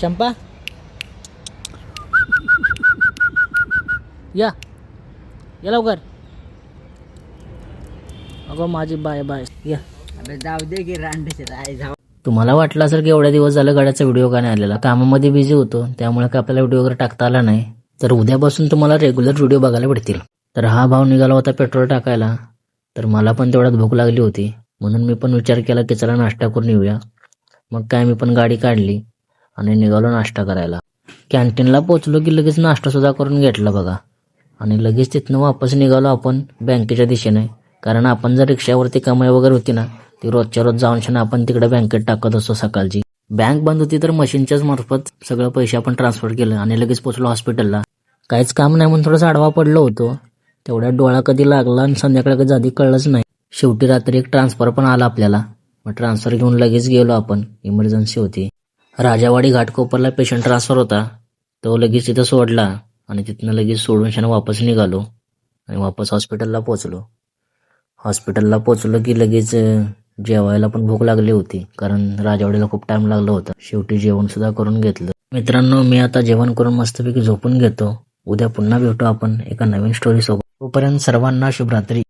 चंपा या या लवकर. अगं माझी बाय बाय या. अबे जाऊ दे की रांडेचे आहे जाऊ. तुम्हाला वाटलं असेल की एवढ्या दिवस झालं गाड्याचा व्हिडिओ का नाही आलेला. कामामध्ये बिझी होतो त्यामुळे काय आपल्याला व्हिडिओ वगैरे टाकता आला नाही. तर उद्यापासून तुम्हाला रेग्युलर व्हिडिओ बघायला भेटतील. तर हा भाव निघाला होता पेट्रोल टाकायला. तर मला पण तेवढ्यात भूक लागली होती म्हणून मी पण विचार केला की चला नाश्ता करून येऊया. मग काय मी पण गाडी काढली आणि निघालो नाश्ता करायला. कॅन्टीनला पोचलो की लगेच नाश्ता सुद्धा करून घेतला बघा. आणि लगेच तिथनं वापस निघालो आपण बँकेच्या दिशेने. कारण आपण जर रिक्षावरती कमाई वगैरे होती ना ती रोजच्या रोज जाऊन आपण तिकडे बँकेत टाकत असतो सकाळची. बँक बंद होती तर मशीनच्याच मार्फत सगळं पैसे आपण ट्रान्सफर केलं आणि लगेच पोचलो हॉस्पिटलला. काहीच काम नाही म्हणून थोडंसं आडवा पडलो होतो. तेवढ्यात डोळा कधी लागला आणि संध्याकाळी कधी आधी कळलंच नाही. शेवटी रात्री एक ट्रान्सफर पण आला आपल्याला. मग ट्रान्सफर घेऊन लगेच गेलो आपण. इमर्जन्सी होती. राजावाडी घाटकोपरला पेशंट ट्रान्सफर होता. तो लगेच तिथं सोडला आणि तिथनं लगेच सोडून वापस निघालो आणि वापस हॉस्पिटलला पोचलो. हॉस्पिटलला पोचलो की लगेच जेवायला पण भूक लागली होती कारण राजावाडीला खूप टाइम लागला होता. शेवटी जेवण सुद्धा करून घेतलं. मित्रांनो मी आता जेवण करून मस्तपैकी झोपून घेतो. उद्या पुन्हा भेटू आपण एका नवीन स्टोरी सोबत. तोपर्यंत सर्वांना शुभरात्री.